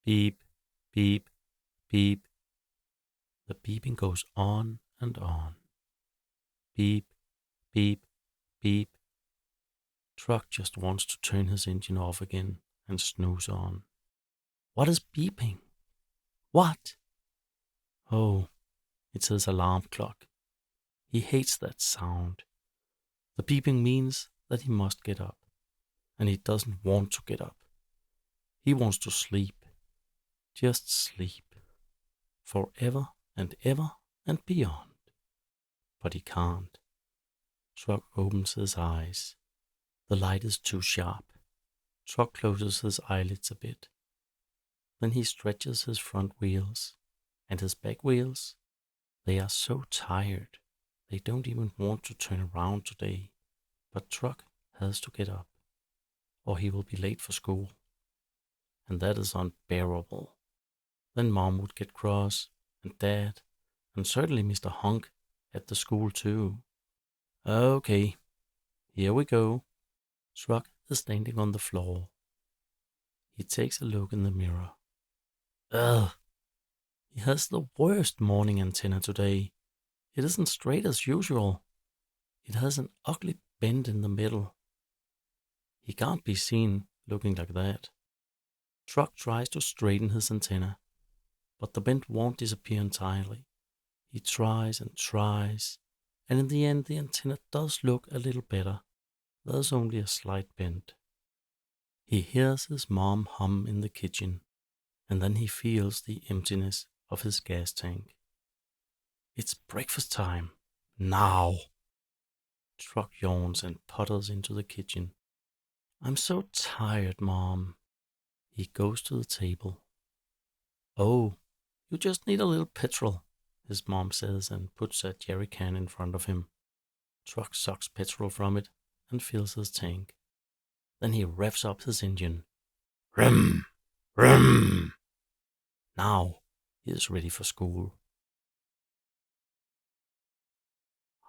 Beep, beep, beep. The beeping goes on and on. Beep, beep, beep. Truck just wants to turn his engine off again and snooze on. What is beeping? What? Oh, it's his alarm clock. He hates that sound. The beeping means that he must get up, and he doesn't want to get up. He wants to sleep. Just sleep. Forever and ever and beyond. But he can't. Truck opens his eyes. The light is too sharp. Truck closes his eyelids a bit. Then he stretches his front wheels and his back wheels. They are so tired. They don't even want to turn around today. But Truck has to get up, or he will be late for school. And that is unbearable. Then Mom would get cross, and Dad, and certainly Mr. Hunk at the school too. Okay, here we go. Truck is standing on the floor. He takes a look in the mirror. Ugh! He has the worst morning antenna today. It isn't straight as usual. It has an ugly bend in the middle. He can't be seen looking like that. Truck tries to straighten his antenna, but the bend won't disappear entirely. He tries, and in the end the antenna does look a little better. There's only a slight bend. He hears his mom hum in the kitchen, and then he feels the emptiness of his gas tank. It's breakfast time. Now! Truck yawns and putters into the kitchen. I'm so tired, Mom. He goes to the table. Oh, you just need a little petrol, his mom says and puts a jerry can in front of him. Truck sucks petrol from it and fills his tank. Then he revs up his engine. Rum! Rum! Now he is ready for school.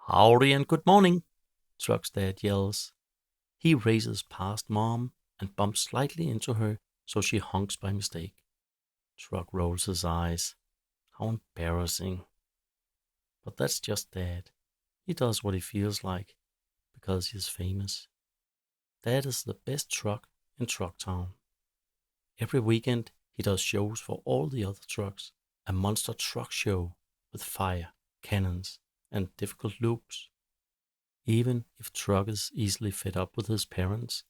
Howdy and good morning, Truck's dad yells. He races past Mom and bumps slightly into her so she honks by mistake. Truck rolls his eyes. How embarrassing. But that's just Dad. He does what he feels like because he's famous. Dad is the best truck in Trucktown. Every weekend he does shows for all the other trucks. A monster truck show with fire, cannons, and difficult loops. Even if Truck is easily fed up with his parents,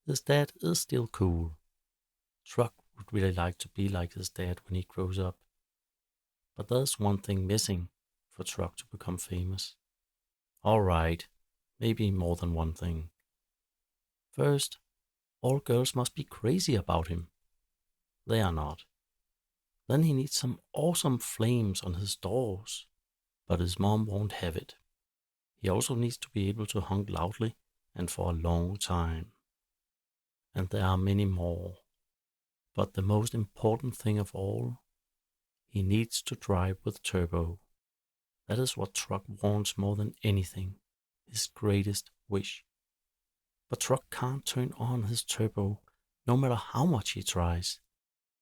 his dad is still cool. Truck would really like to be like his dad when he grows up. But there's one thing missing for Truck to become famous. Alright, maybe more than one thing. First, all girls must be crazy about him. They are not. Then he needs some awesome flames on his doors. But his mom won't have it. He also needs to be able to honk loudly and for a long time. And there are many more. But the most important thing of all, he needs to drive with turbo. That is what Truck wants more than anything, his greatest wish. But Truck can't turn on his turbo no matter how much he tries.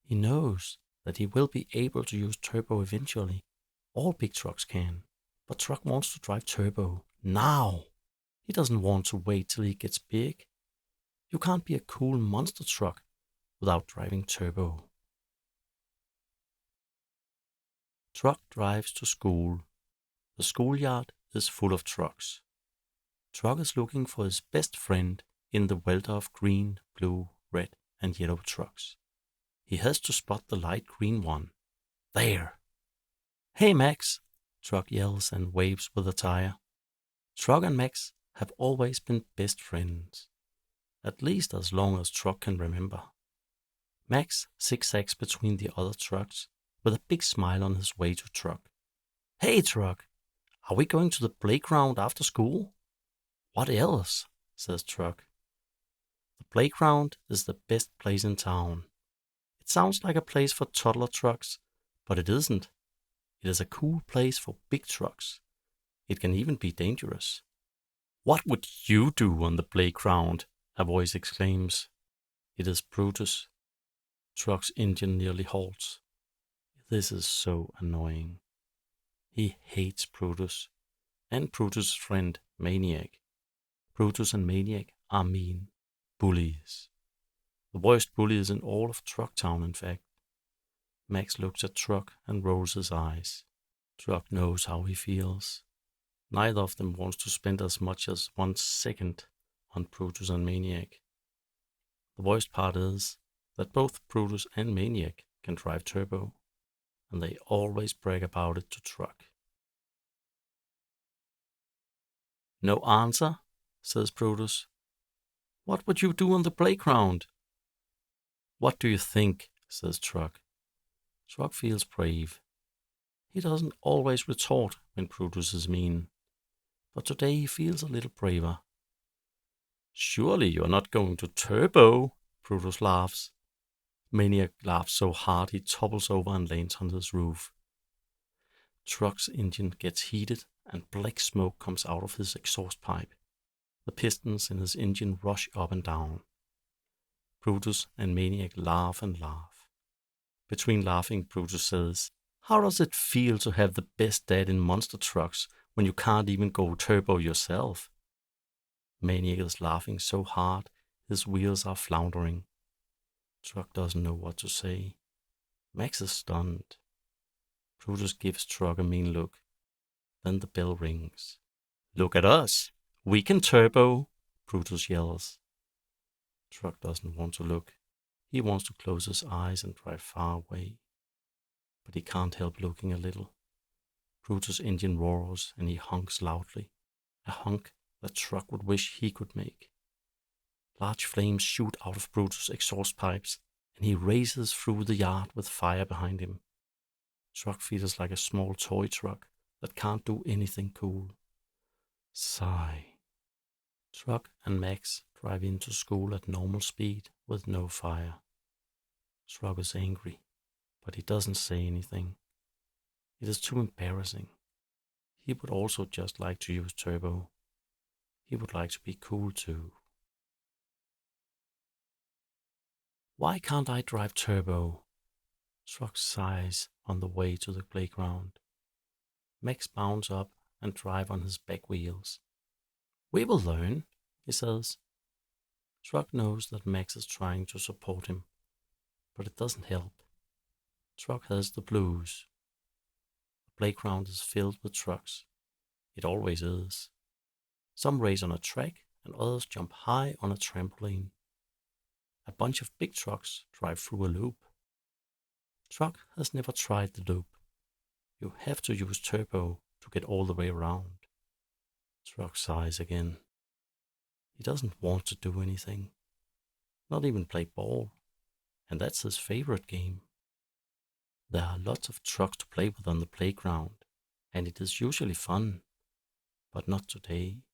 He knows that he will be able to use turbo eventually. All big trucks can. But Truck wants to drive turbo now. He doesn't want to wait till he gets big. You can't be a cool monster truck without driving turbo. Truck drives to school. The schoolyard is full of trucks. Truck is looking for his best friend in the welter of green, blue, red, and yellow trucks. He has to spot the light green one. There! Hey, Max! Truck yells and waves with a tire. Truck and Max have always been best friends. At least as long as Truck can remember. Max zigzags between the other trucks with a big smile on his way to Truck. Hey, Truck! Are we going to the playground after school? What else? Says Truck. The playground is the best place in town. It sounds like a place for toddler trucks, but it isn't. It is a cool place for big trucks. It can even be dangerous. What would you do on the playground? A voice exclaims. It is Brutus. Truck's engine nearly halts. This is so annoying. He hates Brutus and Brutus' friend, Maniac. Brutus and Maniac are mean bullies. The worst bullies in all of Trucktown, in fact. Max looks at Truck and rolls his eyes. Truck knows how he feels. Neither of them wants to spend as much as 1 second on Brutus and Maniac. The worst part is that both Brutus and Maniac can drive turbo, and they always brag about it to Truck. No answer, says Brutus. What would you do on the playground? What do you think, says Truck. Truck feels brave. He doesn't always retort when Brutus is mean, but today he feels a little braver. Surely you're not going to turbo, Brutus laughs. Maniac laughs so hard he topples over and lands on his roof. Truck's engine gets heated and black smoke comes out of his exhaust pipe. The pistons in his engine rush up and down. Brutus and Maniac laugh and laugh. Between laughing, Brutus says, "How does it feel to have the best dad in monster trucks when you can't even go turbo yourself?" Maniac is laughing so hard his wheels are floundering. Truck doesn't know what to say. Max is stunned. Brutus gives Truck a mean look. Then the bell rings. "Look at us! We can turbo!" Brutus yells. Truck doesn't want to look. He wants to close his eyes and drive far away. But he can't help looking a little. Brutus' engine roars and he honks loudly. A honk that Truck would wish he could make. Large flames shoot out of Brutus' exhaust pipes and he races through the yard with fire behind him. Truck feels like a small toy truck that can't do anything cool. Sigh. Truck and Max drive into school at normal speed with no fire. Truck is angry, but he doesn't say anything. It is too embarrassing. He would also just like to use turbo. He would like to be cool too. Why can't I drive turbo? Truck sighs on the way to the playground. Max bounds up and drive on his back wheels. "We will learn," he says. Truck knows that Max is trying to support him, but it doesn't help. Truck has the blues. The playground is filled with trucks. It always is. Some race on a track and others jump high on a trampoline. A bunch of big trucks drive through a loop. Truck has never tried the loop. You have to use turbo to get all the way around. Truck sighs again. He doesn't want to do anything. Not even play ball. And that's his favorite game. There are lots of trucks to play with on the playground, and it is usually fun. But not today.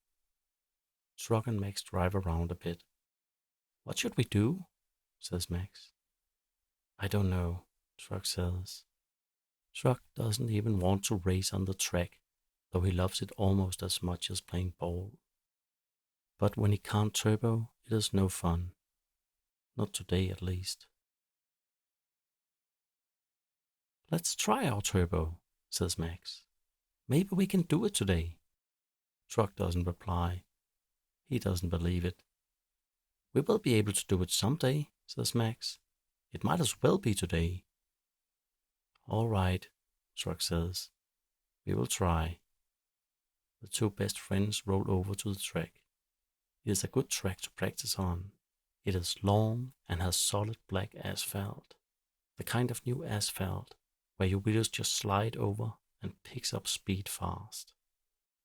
Truck and Max drive around a bit. "What should we do?" says Max. "I don't know," Truck says. Truck doesn't even want to race on the track, though he loves it almost as much as playing ball. But when he can't turbo, it is no fun. Not today, at least. "Let's try our turbo," says Max. "Maybe we can do it today." Truck doesn't reply. He doesn't believe it. "We will be able to do it someday," says Max. "It might as well be today." "All right," Truck says. "We will try." The two best friends roll over to the track. It is a good track to practice on. It is long and has solid black asphalt. The kind of new asphalt where your wheels just slide over and picks up speed fast.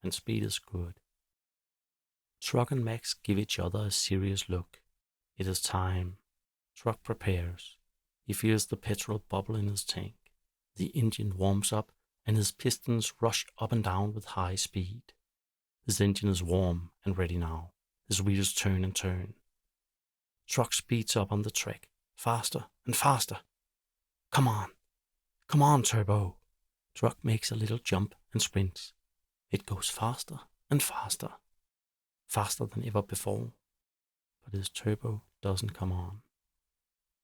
And speed is good. Truck and Max give each other a serious look. It is time. Truck prepares. He feels the petrol bubble in his tank. The engine warms up and his pistons rush up and down with high speed. His engine is warm and ready now. His wheels turn and turn. Truck speeds up on the track, faster and faster. Come on, turbo. Truck makes a little jump and sprints. It goes faster and faster. Faster than ever before. But his turbo doesn't come on.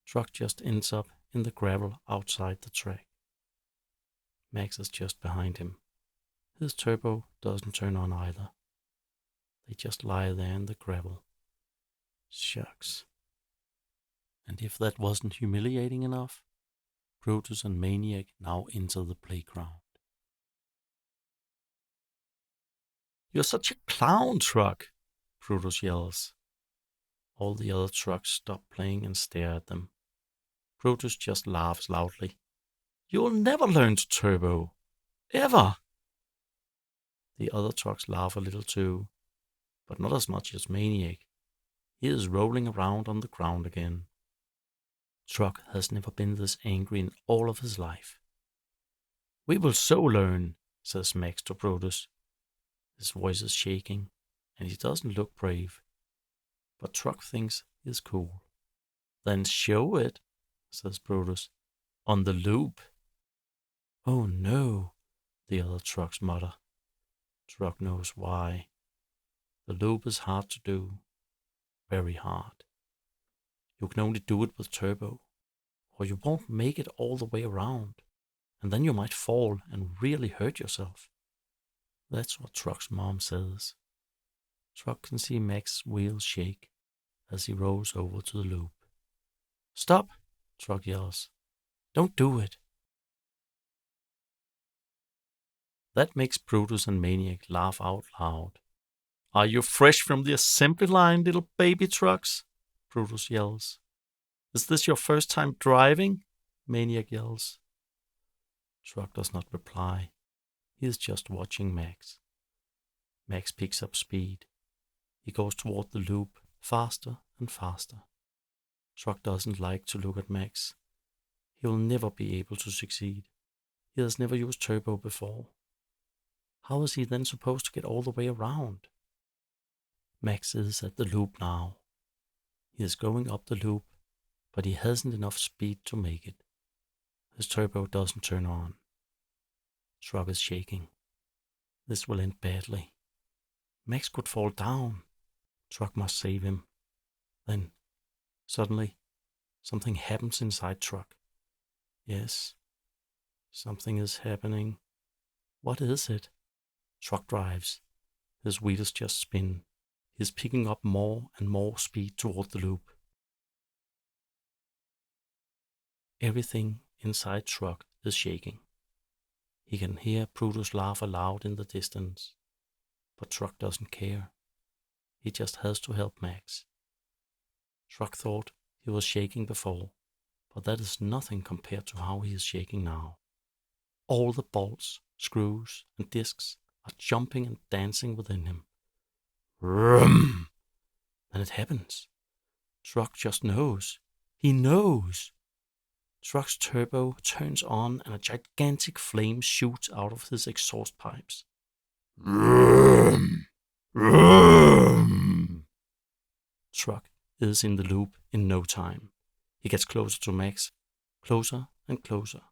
Truck just ends up in the gravel outside the track. Max is just behind him. His turbo doesn't turn on either. They just lie there in the gravel. Shucks. And if that wasn't humiliating enough, Brutus and Maniac now enter the playground. "You're such a clown, Truck," Brutus yells. All the other trucks stop playing and stare at them. Brutus just laughs loudly. "You'll never learn to turbo. Ever." The other trucks laugh a little too, but not as much as Maniac. He is rolling around on the ground again. Truck has never been this angry in all of his life. "We will so learn," says Max to Brutus. His voice is shaking, and he doesn't look brave. But Truck thinks he's cool. "Then show it," says Brutus. "On the loop." "Oh no," the other trucks mutter. Truck knows why. The loop is hard to do. Very hard. You can only do it with turbo, or you won't make it all the way around, and then you might fall and really hurt yourself. That's what Truck's mom says. Truck can see Max's wheels shake as he rolls over to the loop. "Stop!" Truck yells. "Don't do it." That makes Brutus and Maniac laugh out loud. "Are you fresh from the assembly line, little baby trucks?" Brutus yells. "Is this your first time driving?" Maniac yells. Truck does not reply. He is just watching Max. Max picks up speed. He goes toward the loop, faster and faster. Truck doesn't like to look at Max. He will never be able to succeed. He has never used turbo before. How is he then supposed to get all the way around? Max is at the loop now. He is going up the loop, but he hasn't enough speed to make it. His turbo doesn't turn on. Truck is shaking. This will end badly. Max could fall down. Truck must save him. Then, suddenly, something happens inside Truck. Yes, something is happening. What is it? Truck drives. His wheels just spin. He's picking up more and more speed toward the loop. Everything inside Truck is shaking. He can hear Brutus laugh aloud in the distance, but Truck doesn't care. He just has to help Max. Truck thought he was shaking before, but that is nothing compared to how he is shaking now. All the bolts, screws, and discs are jumping and dancing within him. Vroom! Then it happens. Truck just knows. He knows. Truck's turbo turns on and a gigantic flame shoots out of his exhaust pipes. Vroom! Vroom! Truck is in the loop in no time. He gets closer to Max, closer and closer.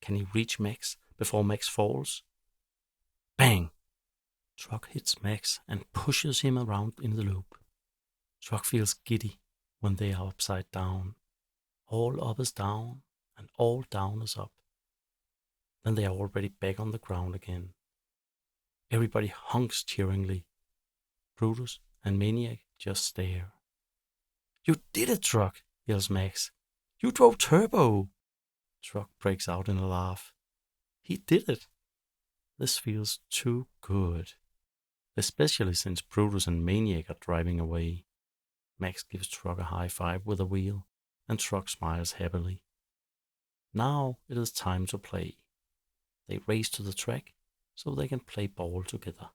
Can he reach Max before Max falls? Bang! Truck hits Max and pushes him around in the loop. Truck feels giddy when they are upside down. All up is down, and all down is up. Then they are already back on the ground again. Everybody honks cheeringly. Brutus and Maniac just stare. "You did it, Truck!" yells Max. "You drove turbo!" Truck breaks out in a laugh. He did it. This feels too good. Especially since Brutus and Maniac are driving away. Max gives Truck a high five with a wheel, and Truck smiles happily. Now it is time to play. They race to the track so they can play ball together.